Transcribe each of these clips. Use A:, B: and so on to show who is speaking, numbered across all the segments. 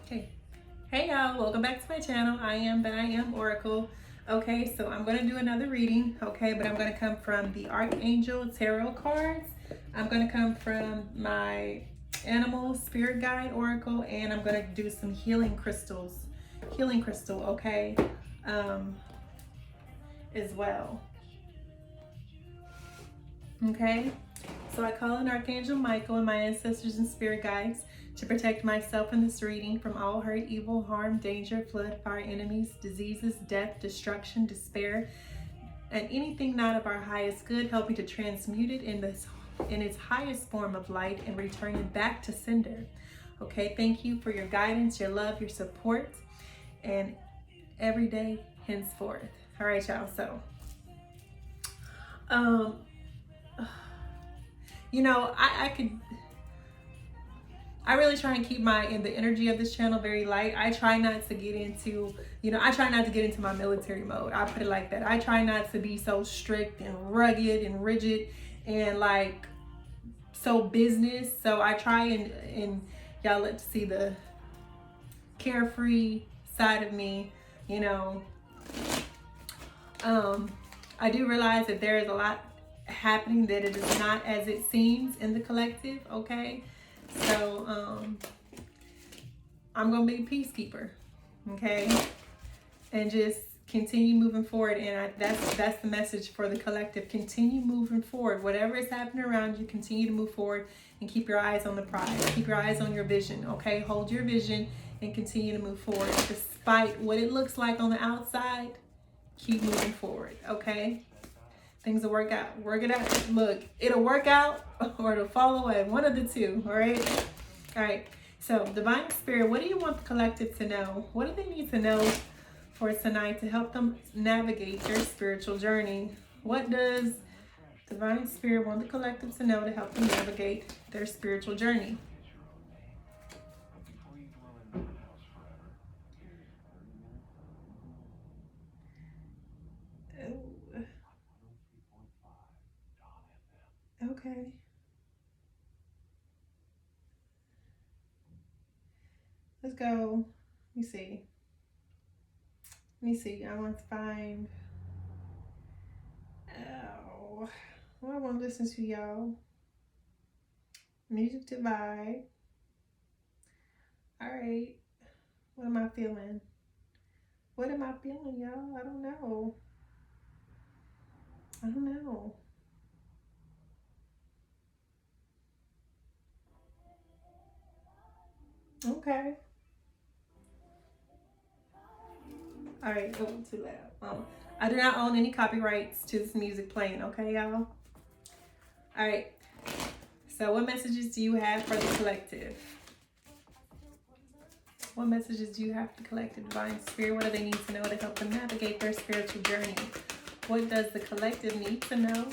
A: Hey, hey y'all, welcome back to my channel. I am Oracle. Okay, so I'm going to do another reading, okay, but I'm going to come from the Archangel Tarot cards. I'm going to come from my Animal Spirit Guide Oracle, and I'm going to do some healing crystal, okay, as well. Okay, so I call in Archangel Michael and my ancestors and spirit guides to protect myself in this reading from all hurt, evil, harm, danger, flood, fire, enemies, diseases, death, destruction, despair, and anything not of our highest good, helping to transmute it in its highest form of light and return it back to sender. Okay, thank you for your guidance, your love, your support, and every day henceforth. All right, y'all. So, you know, I really try and keep the energy of this channel very light. I try not to get into, I try not to get into my military mode. I put it like that. I try not to be so strict and rugged and rigid and like so business. So I try and y'all let to see the carefree side of me, I do realize that there is a lot happening, that it is not as it seems in the collective, okay? So I'm gonna be a peacekeeper, okay, and just continue moving forward. And that's the message for the collective. Continue moving forward. Whatever is happening around you, continue to move forward and keep your eyes on the prize. Keep your eyes on your vision, okay? Hold your vision and continue to move forward despite what it looks like on the outside. Keep moving forward, okay? Things will work out. Work it out. Look, it'll work out or it'll fall away. One of the two, all right? All right. So, Divine Spirit, what do you want the collective to know? What do they need to know for tonight to help them navigate their spiritual journey? What does Divine Spirit want the collective to know to help them navigate their spiritual journey? Okay. Let's go. Let me see. I want to find. Oh, well, I want to listen to y'all. Music to vibe. All right. What am I feeling? What am I feeling, y'all? I don't know. Okay. All right. Oh, too loud. I do not own any copyrights to this music playing. Okay, y'all. All right. So, what messages do you have for the collective? What messages do you have for the collective? Divine Spirit, what do they need to know to help them navigate their spiritual journey? What does the collective need to know?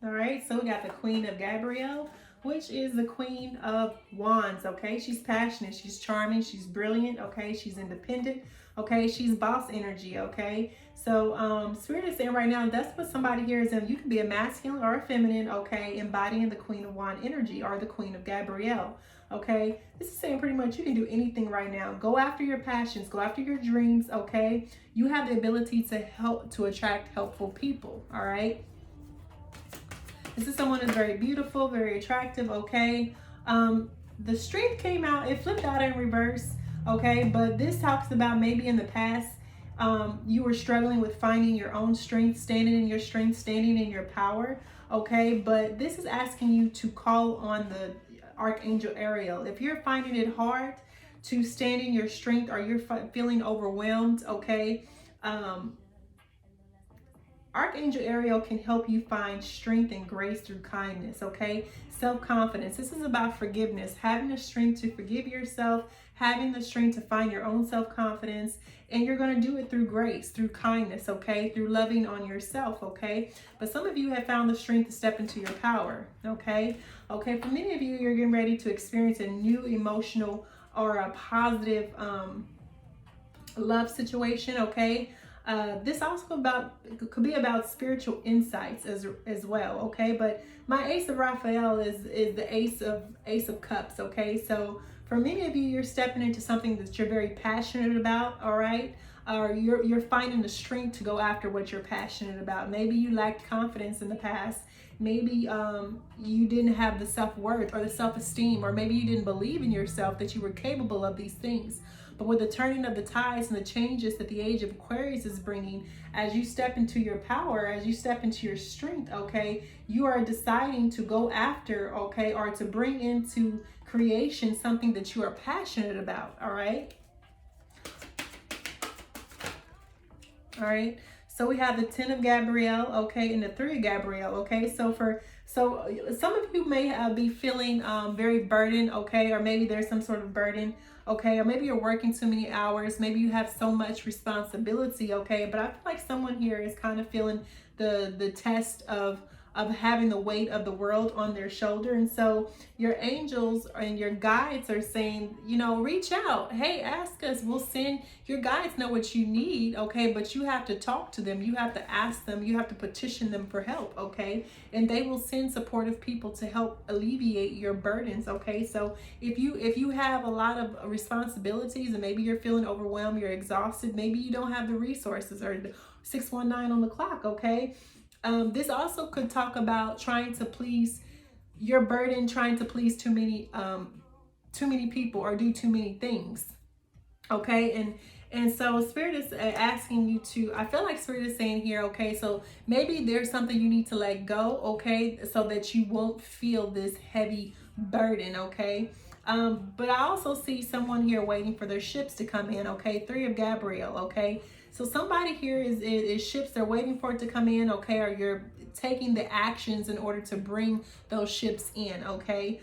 A: All right, so we got the Queen of Gabrielle, which is the Queen of Wands, okay? She's passionate, she's charming, she's brilliant, okay? She's independent, okay? She's boss energy, okay? So Spirit is saying right now, that's what somebody here is in. You can be a masculine or a feminine, okay? Embodying the Queen of Wands energy or the Queen of Gabrielle, okay? This is saying pretty much you can do anything right now. Go after your passions, go after your dreams, okay? You have the ability to attract helpful people, all right? This is someone who's very beautiful, very attractive, okay? The strength came out, it flipped out in reverse, okay? But this talks about maybe in the past, you were struggling with finding your own strength, standing in your strength, standing in your power, okay? But this is asking you to call on the Archangel Ariel. If you're finding it hard to stand in your strength or you're feeling overwhelmed, okay? Archangel Ariel can help you find strength and grace through kindness, okay? Self-confidence. This is about forgiveness, having the strength to forgive yourself, having the strength to find your own self-confidence, and you're going to do it through grace, through kindness, okay? Through loving on yourself, okay? But some of you have found the strength to step into your power, okay? Okay, for many of you, you're getting ready to experience a new emotional or a positive love situation, okay? This also could be about spiritual insights as well, okay? But my Ace of Raphael is the Ace of Cups, okay? So For many of you, you're stepping into something that you're very passionate about, all right? Or you're finding the strength to go after what you're passionate about. Maybe you lacked confidence in the past. Maybe you didn't have the self-worth or the self-esteem, or maybe you didn't believe in yourself that you were capable of these things. But with the turning of the tides and the changes that the Age of Aquarius is bringing, as you step into your power, as you step into your strength, okay, you are deciding to go after, okay, or to bring into creation something that you are passionate about, all right? All right. So we have the 10 of Gabrielle, okay, and the 3 of Gabrielle, okay. So some of you may be feeling very burdened, okay, or maybe there's some sort of burden, okay, or maybe you're working too many hours, maybe you have so much responsibility, okay. But I feel like someone here is kind of feeling the test of having the weight of the world on their shoulder. And so your angels and your guides are saying, you know, reach out. Hey, ask us. We'll send. Your guides know what you need, okay? But you have to talk to them. You have to ask them. You have to petition them for help, okay? And they will send supportive people to help alleviate your burdens, okay? So if you have a lot of responsibilities and maybe you're feeling overwhelmed, you're exhausted, maybe you don't have the resources, or 619 on the clock, okay? This also could talk about trying to please your burden, trying to please too many people or do too many things. Okay. And so Spirit is asking you to, I feel like Spirit is saying here, okay, so maybe there's something you need to let go, okay, so that you won't feel this heavy burden, okay. But I also see someone here waiting for their ships to come in, okay, 3 of Gabrielle, okay. So somebody here is ships, they're waiting for it to come in, okay, or you're taking the actions in order to bring those ships in, okay.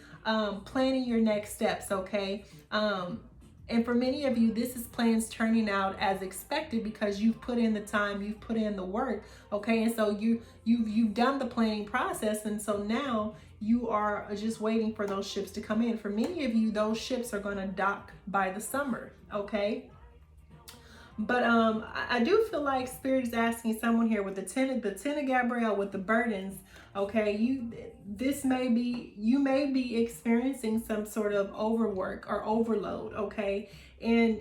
A: Planning your next steps, okay. And for many of you, this is plans turning out as expected because you've put in the time, you've put in the work, okay? And so you've done the planning process, and so now you are just waiting for those ships to come in. For many of you, those ships are going to dock by the summer, okay? But I do feel like Spirit is asking someone here with the 10 of Gabrielle with the burdens, okay, you may be experiencing some sort of overwork or overload, okay, and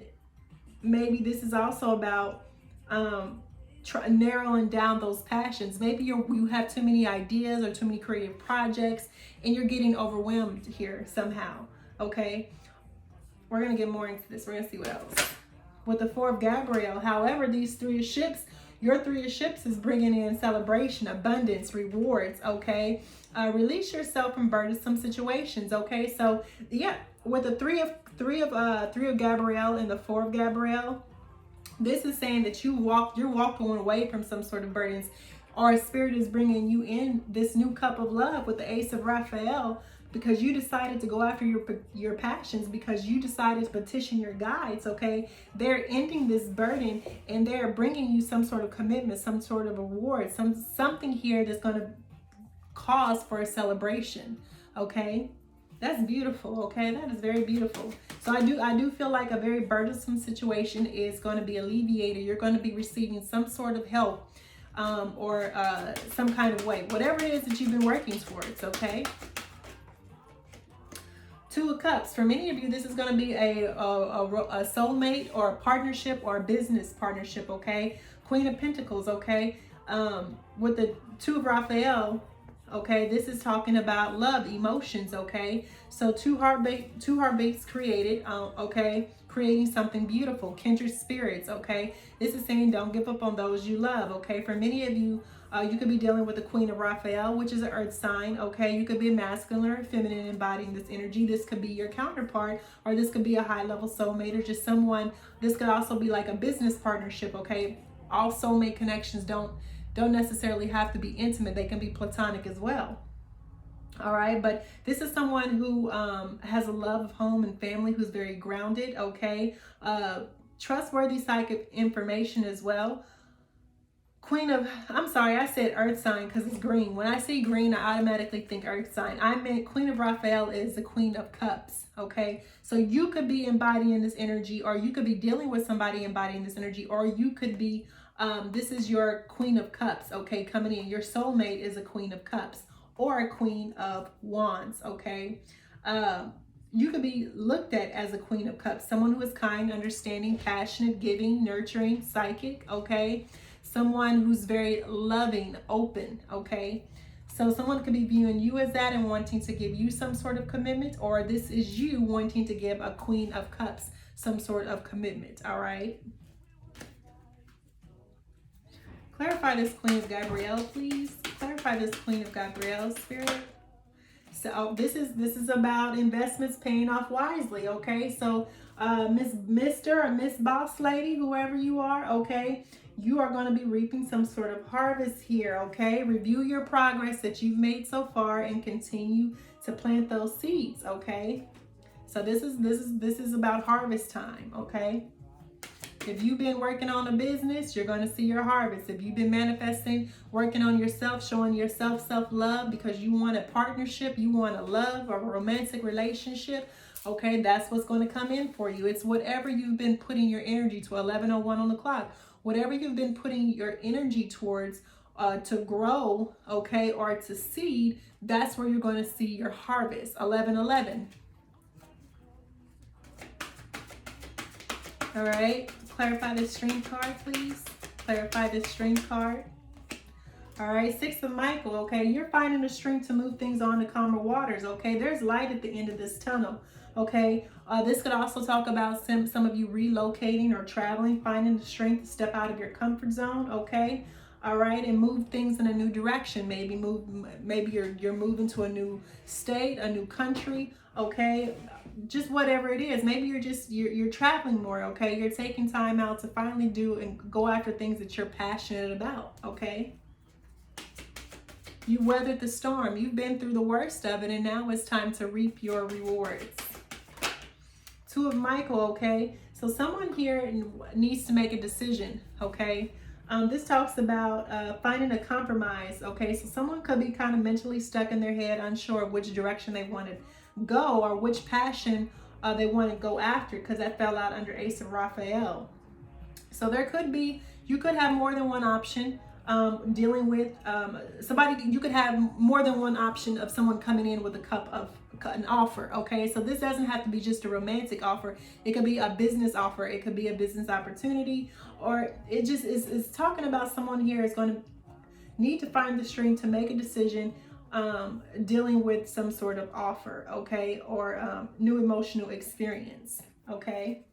A: maybe this is also about narrowing down those passions. Maybe you have too many ideas or too many creative projects and you're getting overwhelmed here somehow, okay. We're gonna get more into this. We're gonna see what else. With the 4 of Gabrielle, however, these 3 of ships, your 3 of ships is bringing in celebration, abundance, rewards, okay? Release yourself from burdensome situations, okay? So, yeah, with the 3 of Gabrielle and the 4 of Gabrielle, this is saying that you're walking away from some sort of burdens, or Spirit is bringing you in this new cup of love with the Ace of Raphael, because you decided to go after your passions, because you decided to petition your guides, okay? They're ending this burden and they're bringing you some sort of commitment, some sort of reward, something here that's going to cause for a celebration, okay? That's beautiful, okay? That is very beautiful. So I do feel like a very burdensome situation is going to be alleviated. You're going to be receiving some sort of help or some kind of way, whatever it is that you've been working towards, okay? 2 of Cups. For many of you, this is going to be a soulmate or a partnership or a business partnership, okay? Queen of Pentacles, okay? With the 2 of Raphael, okay, this is talking about love, emotions, okay? So two heartbeats created, okay? Creating something beautiful, kindred spirits, okay? This is saying don't give up on those you love, okay? For many of you, you could be dealing with the Queen of Raphael, which is an earth sign, okay? You could be a masculine or feminine embodying this energy. This could be your counterpart, or this could be a high-level soulmate, or just someone. This could also be like a business partnership, okay? All soulmate connections don't necessarily have to be intimate. They can be platonic as well. All right, but this is someone who has a love of home and family, who's very grounded, okay? Trustworthy psychic information as well. I said earth sign because it's green. When I see green, I automatically think earth sign. I meant Queen of Raphael is the Queen of Cups, okay? So you could be embodying this energy, or you could be dealing with somebody embodying this energy, or you could be, this is your Queen of Cups, okay, coming in. Your soulmate is a Queen of Cups or a Queen of Wands, okay? you could be looked at as a Queen of Cups, someone who is kind, understanding, passionate, giving, nurturing, psychic, okay? Someone who's very loving, open, okay? So someone could be viewing you as that and wanting to give you some sort of commitment, or this is you wanting to give a Queen of Cups some sort of commitment, all right? Clarify this Queen of Gabrielle, please. Clarify this Queen of Gabrielle, Spirit. So this is about investments paying off wisely, okay? So Mr. or Miss Boss Lady, whoever you are, okay, you are going to be reaping some sort of harvest here, okay? Review your progress that you've made so far and continue to plant those seeds, okay? So this is about harvest time, okay? If you've been working on a business, you're going to see your harvest. If you've been manifesting, working on yourself, showing yourself self-love because you want a partnership, you want a love or a romantic relationship, okay, that's what's going to come in for you. It's whatever you've been putting your energy to, 11:01 on the clock. Whatever you've been putting your energy towards to grow, okay, or to seed, that's where you're going to see your harvest, 11:11. All right. Clarify this string card, please. Clarify this string card. All right, Six of Michael, okay? You're finding the strength to move things on to calmer waters, okay? There's light at the end of this tunnel, okay? This could also talk about some of you relocating or traveling, finding the strength to step out of your comfort zone, okay? All right, and move things in a new direction. Maybe you're moving to a new state, a new country, okay? Just whatever it is. Maybe you're traveling more, okay? You're taking time out to finally do and go after things that you're passionate about, okay? You weathered the storm. You've been through the worst of it, and now it's time to reap your rewards. Two of Michael, okay? So someone here needs to make a decision, okay? This talks about finding a compromise, okay? So someone could be kind of mentally stuck in their head, unsure of which direction they want to go or which passion they want to go after, because that fell out under Ace of Raphael. So you could have more than one option dealing with somebody. You could have more than one option of someone coming in with an offer, okay? So this doesn't have to be just a romantic offer. It could be a business offer. It could be a business opportunity, or it just is talking about someone here is going to need to find the strength to make a decision dealing with some sort of offer, okay, or new emotional experience, okay?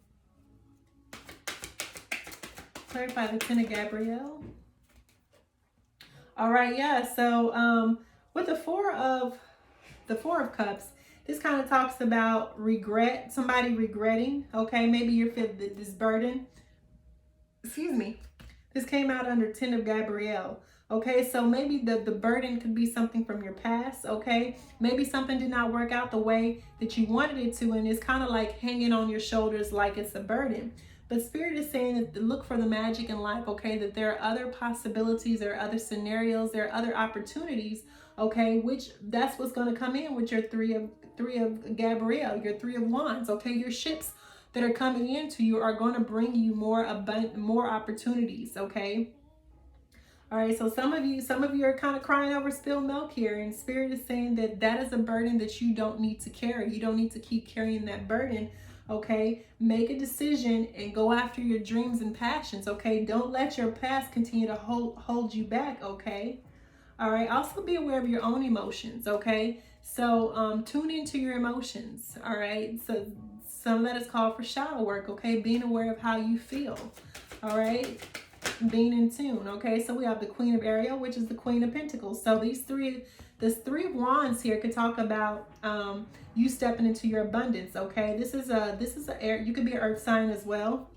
A: Clarify the Ten of Gabrielle. All right, yeah, so with the Four of Cups, this kind of talks about regret, somebody regretting, okay? Maybe you're feeling this burden. Excuse me. This came out under Ten of Gabrielle. Okay, so maybe the burden could be something from your past, okay? Maybe something did not work out the way that you wanted it to, and it's kind of like hanging on your shoulders like it's a burden. But Spirit is saying that look for the magic in life, okay? That there are other possibilities, there are other scenarios, there are other opportunities, okay? Which that's what's going to come in with your three of Gabrielle, your Three of Wands, okay? Your ships that are coming into you are going to bring you more opportunities, okay? All right, so some of you are kind of crying over spilled milk here, and Spirit is saying that is a burden that you don't need to carry. You don't need to keep carrying that burden, okay? Make a decision and go after your dreams and passions, okay? Don't let your past continue to hold you back, okay? All right, also be aware of your own emotions, okay? So tune into your emotions, all right? So some of that is called for shadow work, okay? Being aware of how you feel, all right? Being in tune, okay? So we have the Queen of Ariel, which is the Queen of Pentacles. So this Three of Wands here could talk about you stepping into your abundance, okay? This is a air. You could be an earth sign as well.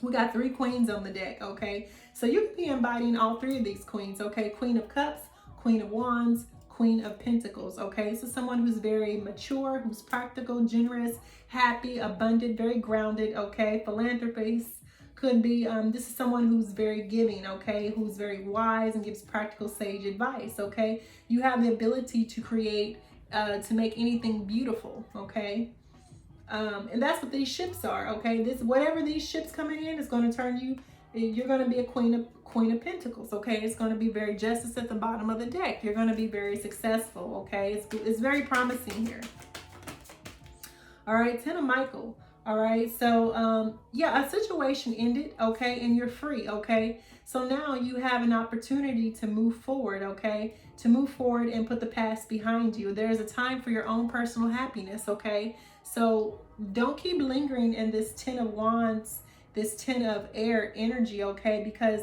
A: We got 3 queens on the deck, okay? So you could be embodying all 3 of these queens, okay? Queen of Cups, Queen of Wands, Queen of Pentacles, okay? So someone who's very mature, who's practical, generous, happy, abundant, very grounded, okay? Philanthropist. Could be, this is someone who's very giving, okay? Who's very wise and gives practical, sage advice, okay? You have the ability to create, to make anything beautiful, okay? And that's what these ships are, okay? Whatever these ships coming in is going to turn you, you're going to be a Queen of Pentacles, okay? It's going to be very justice at the bottom of the deck. You're going to be very successful, okay? It's very promising here. All right, Ten of Michael. All right, so yeah, a situation ended, okay, and you're free, okay? So now you have an opportunity to move forward, okay? To move forward and put the past behind you. There's a time for your own personal happiness, okay? So don't keep lingering in this Ten of Wands, this Ten of Air energy, okay? Because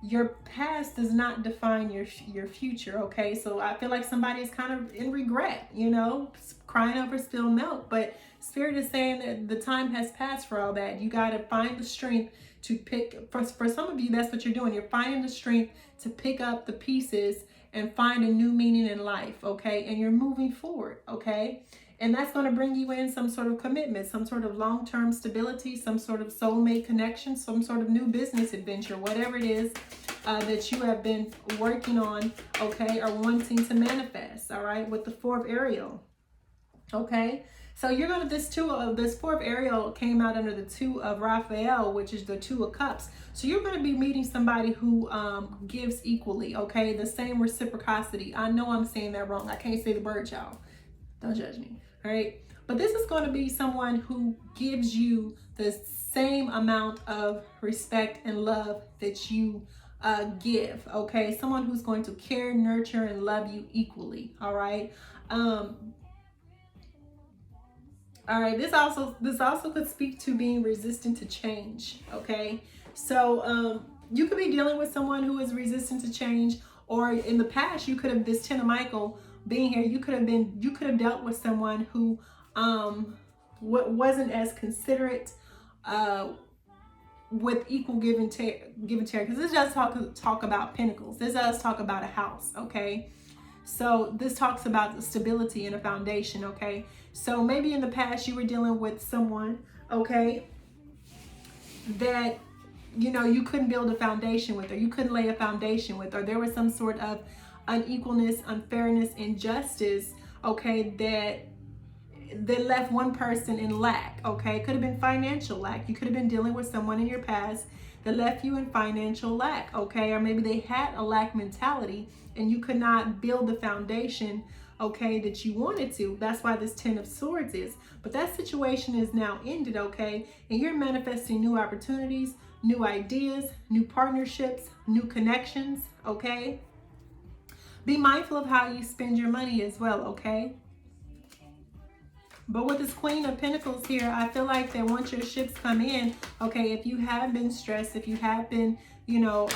A: your past does not define your future, okay? So I feel like somebody is kind of in regret, you know, crying over spilled milk, but Spirit is saying that the time has passed for all that. You got to find the strength to pick, for some of you, that's what you're doing. You're finding the strength to pick up the pieces and find a new meaning in life, okay? And you're moving forward, okay? And that's going to bring you in some sort of commitment, some sort of long-term stability, some sort of soulmate connection, some sort of new business adventure, whatever it is that you have been working on, okay, or wanting to manifest, all right, with the Four of Ariel, okay? So you're going to, this Four of Ariel came out under the Two of Raphael, which is the Two of Cups. So you're going to be meeting somebody who gives equally, okay, the same reciprocity. I know I'm saying that wrong. I can't say the word, y'all. Don't judge me. All right. But this is going to be someone who gives you the same amount of respect and love that you give. Okay. Someone who's going to care, nurture, and love you equally. All right. All right. This also could speak to being resistant to change. Okay. So you could be dealing with someone who is resistant to change, or in the past, you could have, this Ten of Michael being here, you could have dealt with someone who wasn't as considerate with equal give and take, because this does talk about Pentacles. This does talk about a house, okay? So this talks about the stability and a foundation, okay? So maybe in the past you were dealing with someone, okay, that, you know, you couldn't build a foundation with, or you couldn't lay a foundation with, or there was some sort of unequalness, unfairness, injustice, okay, that left one person in lack, okay? It could have been financial lack. You could have been dealing with someone in your past that left you in financial lack, okay? Or maybe they had a lack mentality and you could not build the foundation, okay, that you wanted to. That's why this Ten of Swords is. But that situation is now ended, okay? And you're manifesting new opportunities, new ideas, new partnerships, new connections, okay? Be mindful of how you spend your money as well, okay? But with this Queen of Pentacles here, I feel like that once your ships come in, okay, if you have been stressed, if you have been, you know,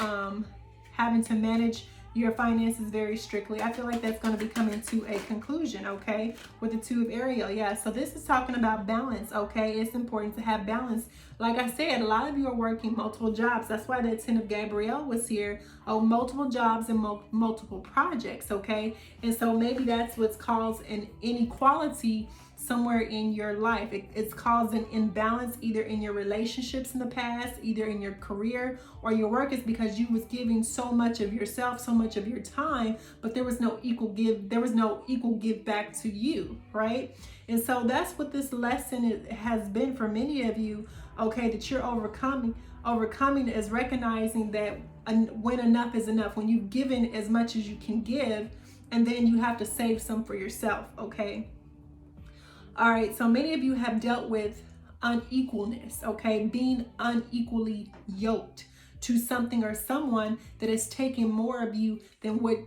A: having to manage your finances very strictly, I feel like that's going to be coming to a conclusion, okay, with the Two of Ariel. Yeah, so this is talking about balance, okay? It's important to have balance. Like I said, a lot of you are working multiple jobs. That's why that Ten of Gabrielle was here. Oh, multiple jobs and multiple projects, okay? And so maybe that's what's caused an inequality somewhere in your life. It's caused an imbalance either in your relationships in the past, either in your career or your work. Is because you was giving so much of yourself, so much of your time, but there was no equal give. There was no equal give back to you, right? And so that's what this lesson has been for many of you, okay, that you're overcoming. Overcoming is recognizing that when enough is enough, when you've given as much as you can give, and then you have to save some for yourself, okay? All right, so many of you have dealt with unequalness, okay? Being unequally yoked to something or someone that is taking more of you than what,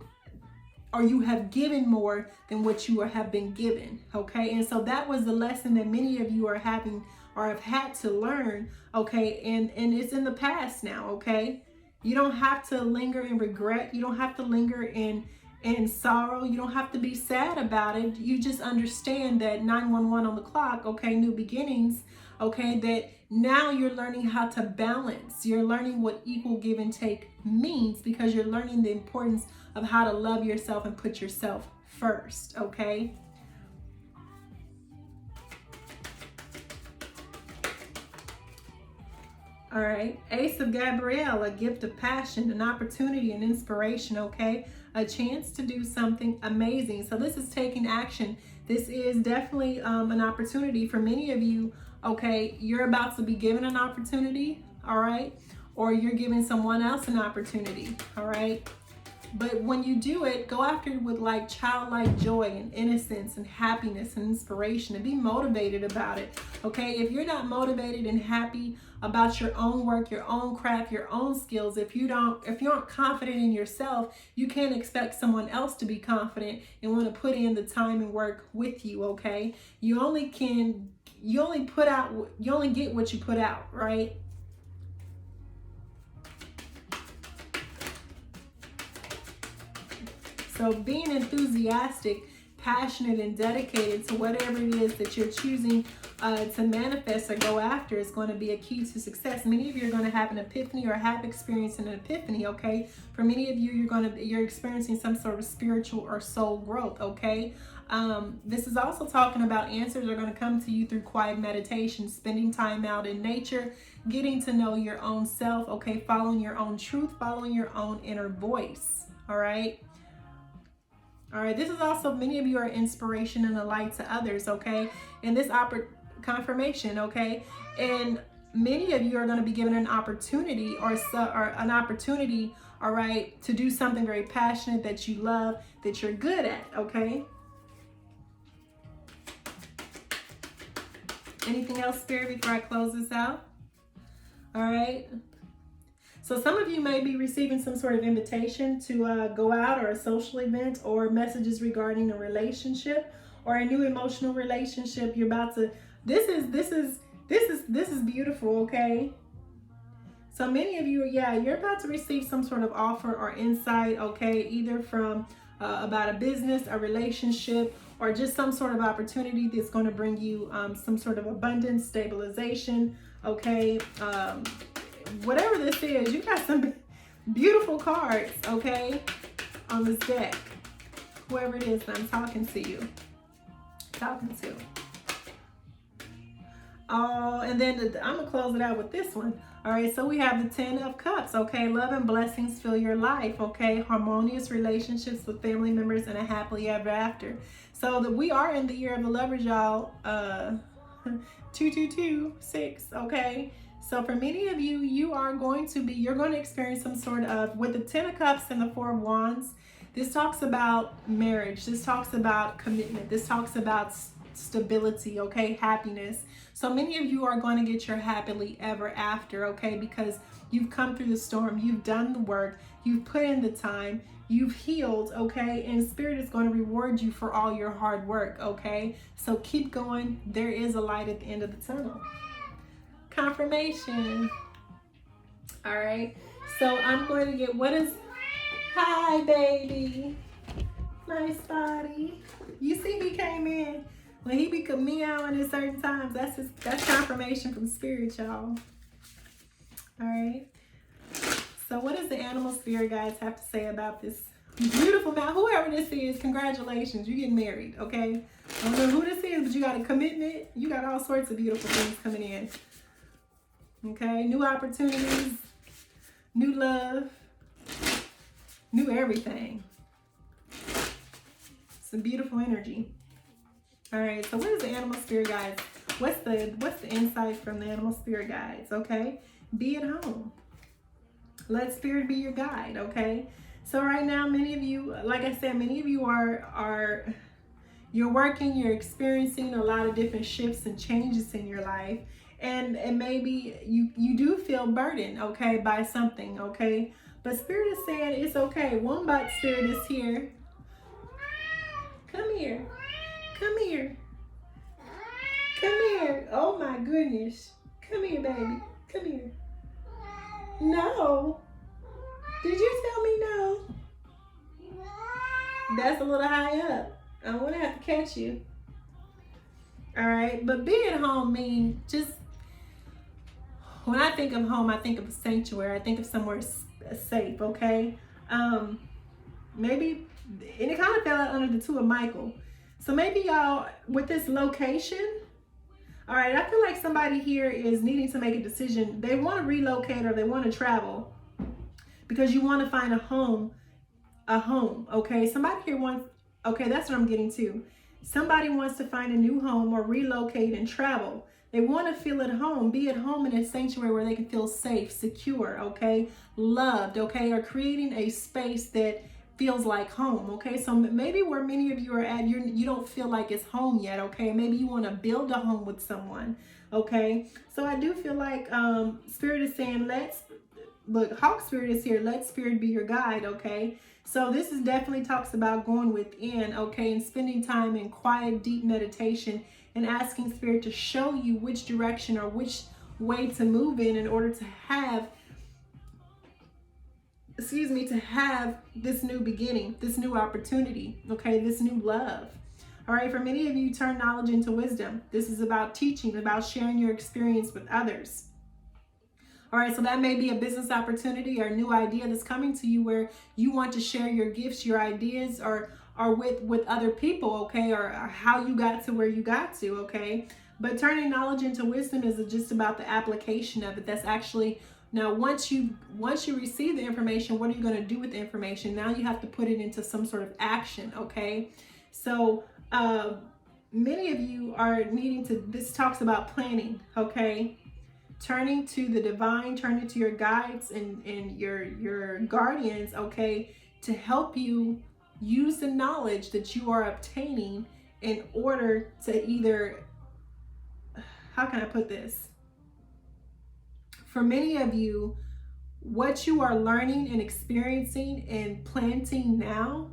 A: or you have given more than what you have been given, okay? And so that was the lesson that many of you are having or have had to learn, okay? And it's in the past now, okay? You don't have to linger in regret. You don't have to linger in sorrow. You don't have to be sad about it. You just understand that 911 on the clock, okay, new beginnings, okay, that now you're learning how to balance. You're learning what equal give and take means, because you're learning the importance of how to love yourself and put yourself first, okay? All right, Ace of Gabrielle, a gift of passion, an opportunity, an inspiration, okay? A chance to do something amazing. So this is taking action. This is definitely an opportunity for many of you, okay? You're about to be given an opportunity, all right? Or you're giving someone else an opportunity, all right? But when you do it, go after it with like childlike joy and innocence and happiness and inspiration, and be motivated about it. Okay, if you're not motivated and happy about your own work, your own craft, your own skills, if you aren't confident in yourself, you can't expect someone else to be confident and want to put in the time and work with you. Okay, you only get what you put out, right? So being enthusiastic, passionate, and dedicated to whatever it is that you're choosing to manifest or go after is going to be a key to success. Many of you are going to have an epiphany or have experienced an epiphany, okay? For many of you, you're experiencing some sort of spiritual or soul growth, okay? This is also talking about answers are going to come to you through quiet meditation, spending time out in nature, getting to know your own self, okay? Following your own truth, following your own inner voice, all right? All right, this is also, many of you are inspiration and a light to others, okay? And this confirmation, okay? And many of you are going to be given an opportunity or an opportunity, all right, to do something very passionate that you love, that you're good at, okay? Anything else, Spirit, before I close this out? All right. So some of you may be receiving some sort of invitation to go out, or a social event, or messages regarding a relationship or a new emotional relationship. You're about to, this is beautiful, okay? So many of you, yeah, you're about to receive some sort of offer or insight, okay? Either from about a business, a relationship, or just some sort of opportunity that's going to bring you some sort of abundance, stabilization, okay? Whatever this is, you got some beautiful cards, okay, on this deck. Whoever it is that I'm talking to. Oh, and then I'm gonna close it out with this one. All right, so we have the 10 of Cups, okay? Love and blessings fill your life, okay? Harmonious relationships with family members and a happily ever after. So that we are in the year of the lovers, y'all. 2226, okay? So for many of you, you're going to experience some sort of, with the 10 of Cups and the 4 of Wands, this talks about marriage. This talks about commitment. This talks about stability, okay? Happiness. So many of you are going to get your happily ever after, okay? Because you've come through the storm. You've done the work. You've put in the time. You've healed, okay? And Spirit is going to reward you for all your hard work, okay? So keep going. There is a light at the end of the tunnel. Confirmation. All right, so I'm going to get, hi baby, nice body. You see he came in when he be meowing at certain times. That's confirmation from Spirit, y'all. All right, so what does the animal spirit guides have to say about this beautiful man? Whoever this is, congratulations, you get married, okay? I don't know who this is, but you got a commitment. You got all sorts of beautiful things coming in. Okay, new opportunities, new love, new everything. Some beautiful energy. All right, so what is the animal spirit guides? What's the insight from the animal spirit guides? Okay, be at home. Let Spirit be your guide. Okay, so right now, many of you, like I said, many of you are you're working, you're experiencing a lot of different shifts and changes in your life. And maybe you do feel burdened, okay, by something, okay? But Spirit is saying it's okay. Wombat Spirit is here. Come here. Come here. Come here. Oh my goodness. Come here, baby. Come here. No. Did you tell me no? That's a little high up. I want to have to catch you. All right, but be at home means just, when I think of home, I think of a sanctuary. I think of somewhere safe, okay? Maybe, and it kind of fell out under the 2 of Michael. So maybe y'all, with this location, all right, I feel like somebody here is needing to make a decision. They want to relocate or they want to travel because you want to find a home, okay? Somebody here wants, okay, that's what I'm getting to. Somebody wants to find a new home or relocate and travel. They want to feel at home, be at home in a sanctuary where they can feel safe, secure, okay, loved, okay, or creating a space that feels like home. Okay, so maybe where many of you are at, you don't feel like it's home yet. Okay, maybe you want to build a home with someone. Okay, so I do feel like Spirit is saying, look, Hawk Spirit is here. Let Spirit be your guide. Okay, so this is definitely talks about going within. Okay, and spending time in quiet, deep meditation and asking Spirit to show you which direction or which way to move in order to have, to have this new beginning, this new opportunity, okay, this new love. All right, for many of you, turn knowledge into wisdom. This is about teaching, about sharing your experience with others. All right, so that may be a business opportunity or a new idea that's coming to you where you want to share your gifts, your ideas, or with other people, okay, or how you got to where you got to, okay. But turning knowledge into wisdom is just about the application of it. That's actually, now once you receive the information, what are you going to do with the information? Now you have to put it into some sort of action, okay. So many of you are needing to, this talks about planning, okay, turning to the divine, turning to your guides and your guardians, okay, to help you use the knowledge that you are obtaining in order to either, how can I put this? For many of you, what you are learning and experiencing and planting now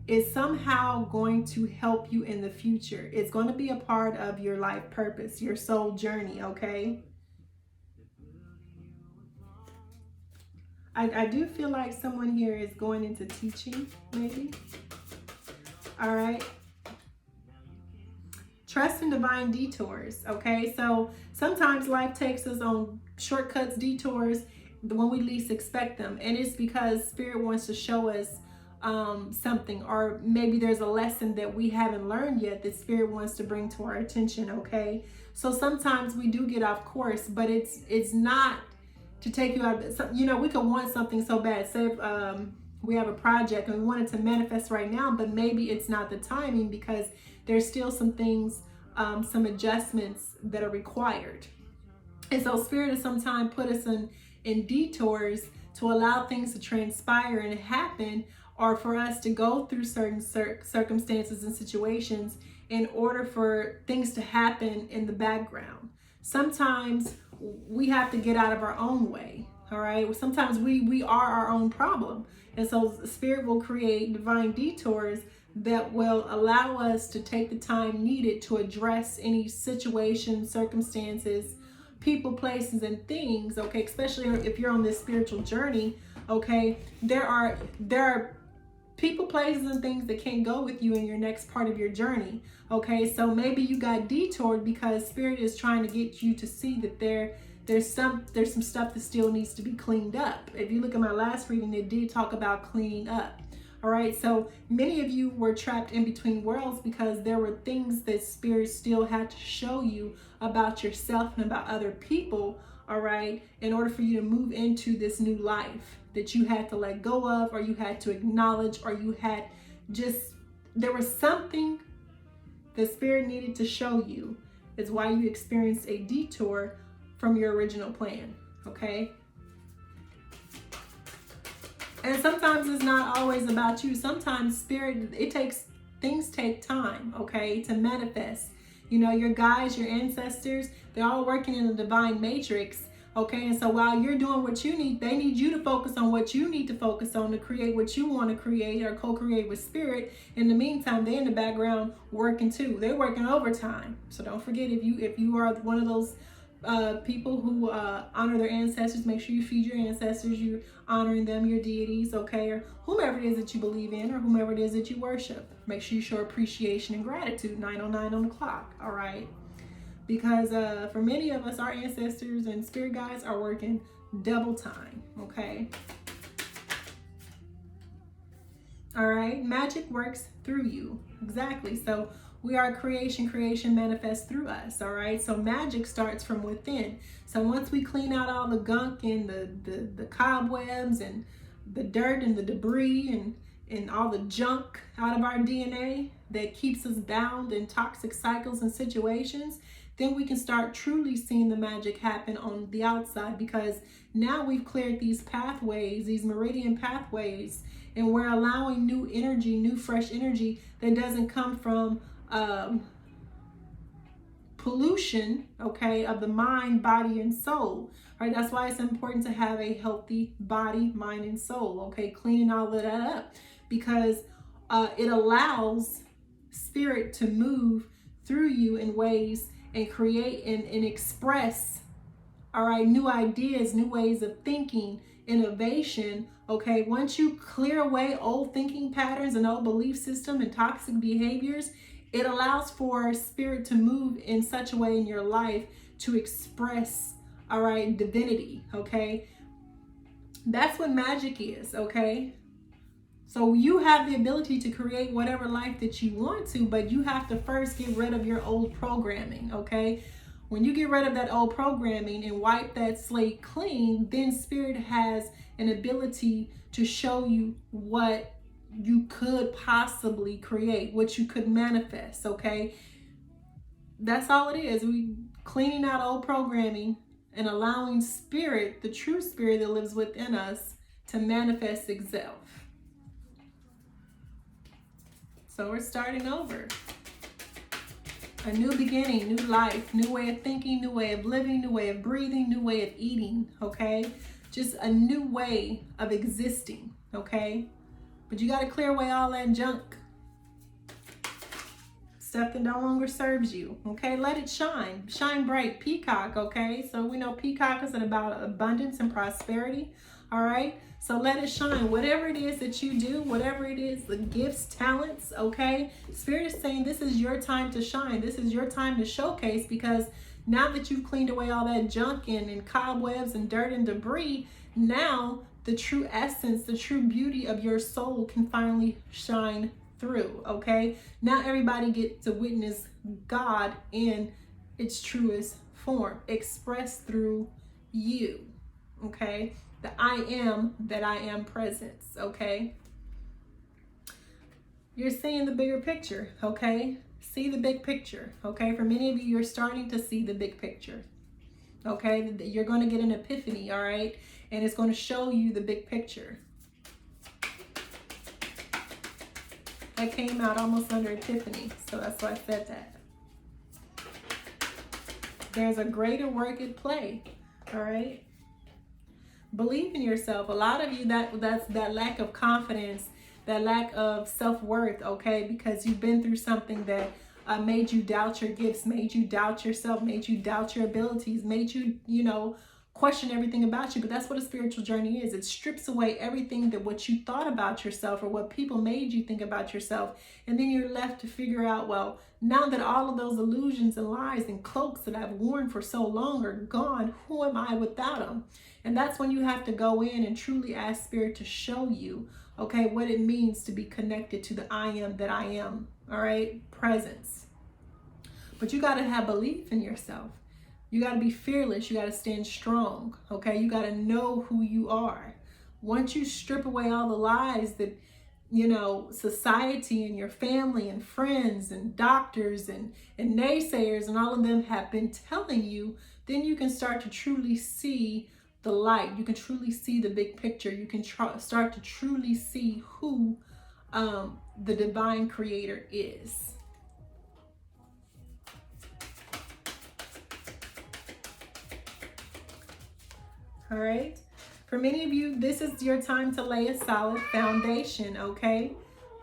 A: is somehow going to help you in the future. It's going to be a part of your life purpose, your soul journey, okay? I do feel like someone here is going into teaching, maybe. All right. Trust in divine detours, okay? So sometimes life takes us on shortcuts, detours, when we least expect them. And it's because Spirit wants to show us something, or maybe there's a lesson that we haven't learned yet that Spirit wants to bring to our attention, okay? So sometimes we do get off course, but it's not to take you out. You know, we could want something so bad. Say if we have a project and we want it to manifest right now, but maybe it's not the timing because there's still some things, some adjustments that are required. And so Spirit has sometimes put us in detours to allow things to transpire and happen, or for us to go through certain circumstances and situations in order for things to happen in the background. Sometimes we have to get out of our own way, all right? Sometimes we are our own problem. And so Spirit will create divine detours that will allow us to take the time needed to address any situations, circumstances, people, places, and things, okay? Especially if you're on this spiritual journey, okay? There are people, places, and things that can't go with you in your next part of your journey, okay? So maybe you got detoured because Spirit is trying to get you to see that there's some stuff that still needs to be cleaned up. If you look at my last reading, it did talk about cleaning up. All right, so many of you were trapped in between worlds because there were things that Spirit still had to show you about yourself and about other people, all right, in order for you to move into this new life that you had to let go of, or you had to acknowledge, or you had there was something that Spirit needed to show you. Is why you experienced a detour from your original plan, okay? And sometimes it's not always about you. Sometimes Spirit, things take time, okay, to manifest. You know, your guides, your ancestors, they're all working in a divine matrix, okay? And so while you're doing what you need, they need you to focus on what you need to focus on to create what you want to create or co-create with Spirit. In the meantime, they're in the background working too. They're working overtime. So don't forget, if you are one of those people who honor their ancestors, make sure you feed your ancestors. You're honoring them, your deities, okay, or whomever it is that you believe in, or whomever it is that you worship. Make sure you show appreciation and gratitude. 9:09 on the clock, all right? Because for many of us, our ancestors and spirit guides are working double time, okay? All right, magic works through you. Exactly. So we are creation. Creation manifests through us. All right. So magic starts from within. So once we clean out all the gunk and the cobwebs and the dirt and the debris and all the junk out of our DNA that keeps us bound in toxic cycles and situations, then we can start truly seeing the magic happen on the outside, because now we've cleared these pathways, these meridian pathways, And we're allowing new energy, new fresh energy that doesn't come from pollution, okay, of the mind, body, and soul. All right, that's why it's important to have a healthy body, mind, and soul, okay, cleaning all of that up, because it allows spirit to move through you in ways and create and express, all right, new ideas, new ways of thinking, innovation, okay. Once you clear away old thinking patterns and old belief system and toxic behaviors, it allows for spirit to move in such a way in your life to express, all right, divinity, okay. That's what magic is, okay. So you have the ability to create whatever life that you want to, but you have to first get rid of your old programming, okay. When you get rid of that old programming and wipe that slate clean, then spirit has an ability to show you what you could possibly create, what you could manifest, okay? That's all it is. We cleaning out old programming and allowing spirit, the true spirit that lives within us, to manifest itself. So we're starting over. A new beginning, new life, new way of thinking, new way of living, new way of breathing, new way of eating, okay? Just a new way of existing, okay? But you got to clear away all that junk. Stuff that no longer serves you, okay? Let it shine. Shine bright. Peacock, okay? So we know peacock is about abundance and prosperity, all right? So let it shine. Whatever it is that you do, whatever it is, the gifts, talents, okay? Spirit is saying this is your time to shine. This is your time to showcase, because now that you've cleaned away all that junk and cobwebs and dirt and debris, now the true essence, the true beauty of your soul can finally shine through, okay? Now everybody gets to witness God in its truest form, expressed through you, okay? The I am that I am presence, okay? You're seeing the bigger picture, okay? See the big picture, okay? For many of you, you're starting to see the big picture, okay? You're going to get an epiphany, all right? And it's going to show you the big picture. That came out almost under epiphany, so that's why I said that. There's a greater work at play, all right? Believe in yourself. A lot of you, that's that lack of confidence, that lack of self-worth, okay? Because you've been through something that made you doubt your gifts, made you doubt yourself, made you doubt your abilities, made you, question everything about you. But that's what a spiritual journey is. It strips away everything that what you thought about yourself or what people made you think about yourself. And then you're left to figure out, well, now that all of those illusions and lies and cloaks that I've worn for so long are gone, who am I without them? And that's when you have to go in and truly ask spirit to show you, okay, what it means to be connected to the I am that I am, all right, presence. But you got to have belief in yourself. You got to be fearless. You got to stand strong, okay? You got to know who you are. Once you strip away all the lies that, society and your family and friends and doctors and naysayers and all of them have been telling you, then you can start to truly see the light. You can truly see the big picture. You can start to truly see who the divine creator is. All right. For many of you, this is your time to lay a solid foundation, okay?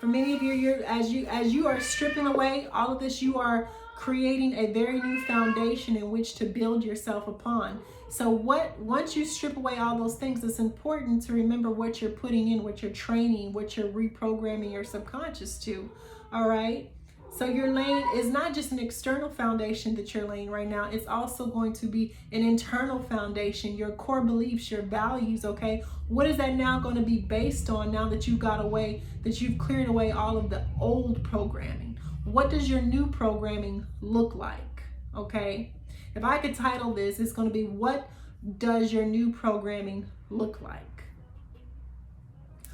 A: For many of you, as you are stripping away all of this, you are creating a very new foundation in which to build yourself upon. So once you strip away all those things, it's important to remember what you're putting in, what you're training, what you're reprogramming your subconscious to, all right? So you're laying is not just an external foundation that you're laying right now. It's also going to be an internal foundation, your core beliefs, your values, okay? What is that now going to be based on now that you've cleared away all of the old programming? What does your new programming look like, okay? If I could title this, it's going to be, what does your new programming look like?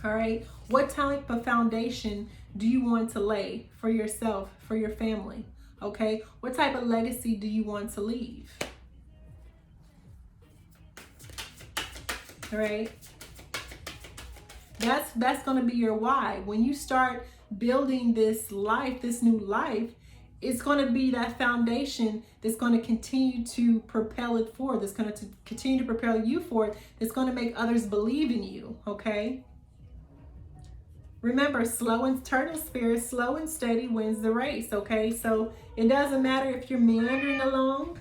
A: All right. What type of foundation do you want to lay for yourself, for your family? Okay. What type of legacy do you want to leave? All right. That's going to be your why. When you start building this life, this new life, it's going to be that foundation that's going to continue to propel it forward. That's going to continue to propel you forward. That's going to make others believe in you. Okay. Remember, turtle spirit, slow and steady wins the race. Okay. So it doesn't matter if you're meandering along.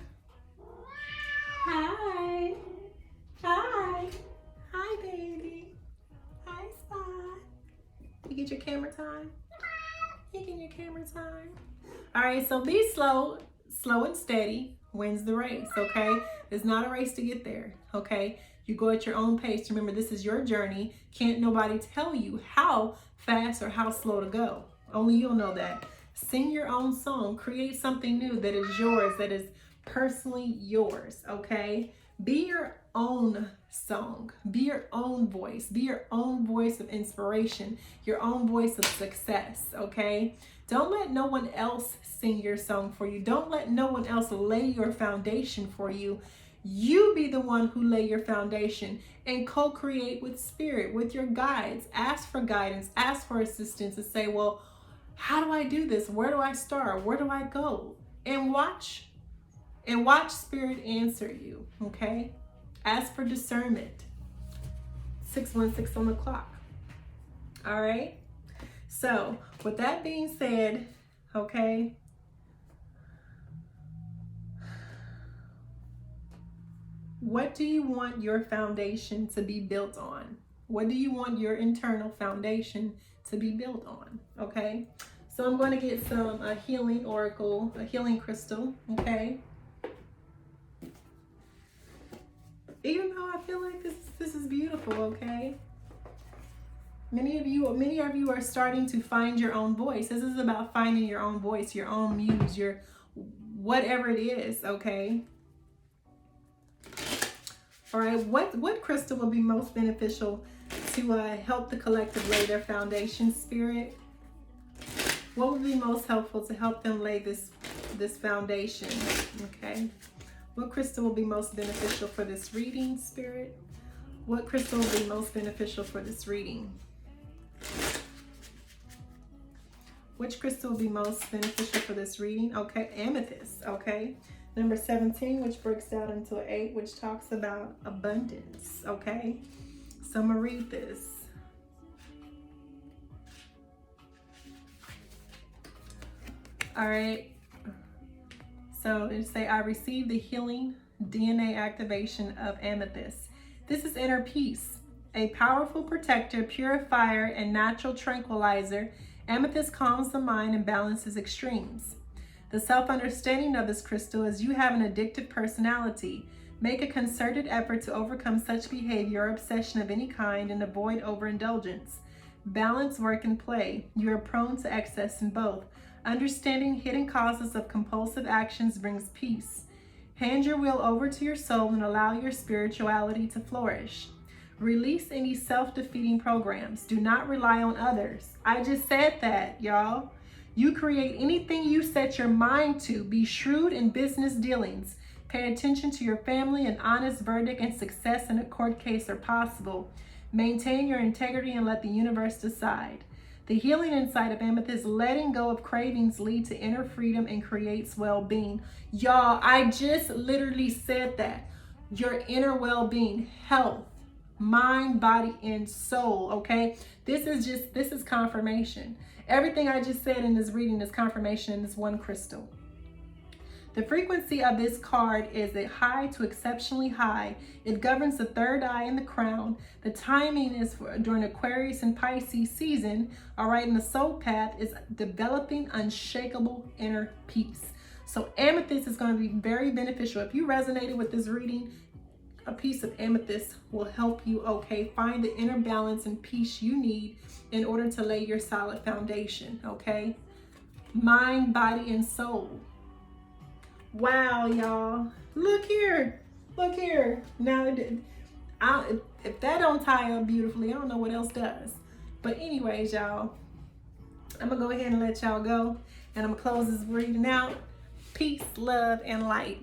A: Hi. Hi. Hi, baby. Hi, Spot. You get your camera time? You get your camera time? All right, so be slow and steady wins the race, okay? It's not a race to get there, okay? You go at your own pace. Remember, this is your journey. Can't nobody tell you how fast or how slow to go. Only you'll know that. Sing your own song. Create something new that is yours, that is personally yours, okay? Be your own song. Be your own voice. Be your own voice of inspiration, your own voice of success, okay? Don't let no one else sing your song for you. Don't let no one else lay your foundation for you. You be the one who lay your foundation and co-create with spirit, with your guides. Ask for guidance, ask for assistance, and say, well, how do I do this? Where do I start? Where do I go? And watch spirit answer you, okay? Ask for discernment. 616 on the clock. All right? So, with that being said, okay, what do you want your foundation to be built on? What do you want your internal foundation to be built on? Okay, so I'm going to get a healing oracle, a healing crystal, okay? Even though I feel like this is beautiful, okay? Many of you are starting to find your own voice. This is about finding your own voice, your own muse, your whatever it is, okay? All right, what crystal will be most beneficial to help the collective lay their foundation, spirit? What would be most helpful to help them lay this foundation, okay? What crystal will be most beneficial for this reading, spirit? What crystal will be most beneficial for this reading? Which crystal will be most beneficial for this reading? Okay, amethyst, okay? Number 17, which breaks down into an 8, which talks about abundance, okay? So I'm going to read this. All right. So it say, I received the healing DNA activation of amethyst. This is inner peace, a powerful protector, purifier, and natural tranquilizer. Amethyst calms the mind and balances extremes. The self-understanding of this crystal is you have an addictive personality. Make a concerted effort to overcome such behavior or obsession of any kind and avoid overindulgence. Balance work and play. You are prone to excess in both. Understanding hidden causes of compulsive actions brings peace. Hand your will over to your soul and allow your spirituality to flourish. Release any self-defeating programs. Do not rely on others. I just said that, y'all. You create anything you set your mind to. Be shrewd in business dealings. Pay attention to your family. An honest verdict and success in a court case are possible. Maintain your integrity and let the universe decide. The healing insight of amethyst, letting go of cravings, lead to inner freedom and creates well-being. Y'all, I just literally said that. Your inner well-being, health, mind, body, and soul, okay? This is confirmation. Everything I just said in this reading is confirmation in this one crystal. The frequency of this card is a high to exceptionally high. It governs the third eye and the crown. The timing is during Aquarius and Pisces season, all right? And the soul path is developing unshakable inner peace. So amethyst is going to be very beneficial. If you resonated with this reading, a piece of amethyst will help you, okay, find the inner balance and peace you need in order to lay your solid foundation, okay? Mind, body, and soul. Wow, y'all. Look here. Look here. Now, if that don't tie up beautifully, I don't know what else does. But anyways, y'all, I'm going to go ahead and let y'all go. And I'm going to close this reading out. Peace, love, and light.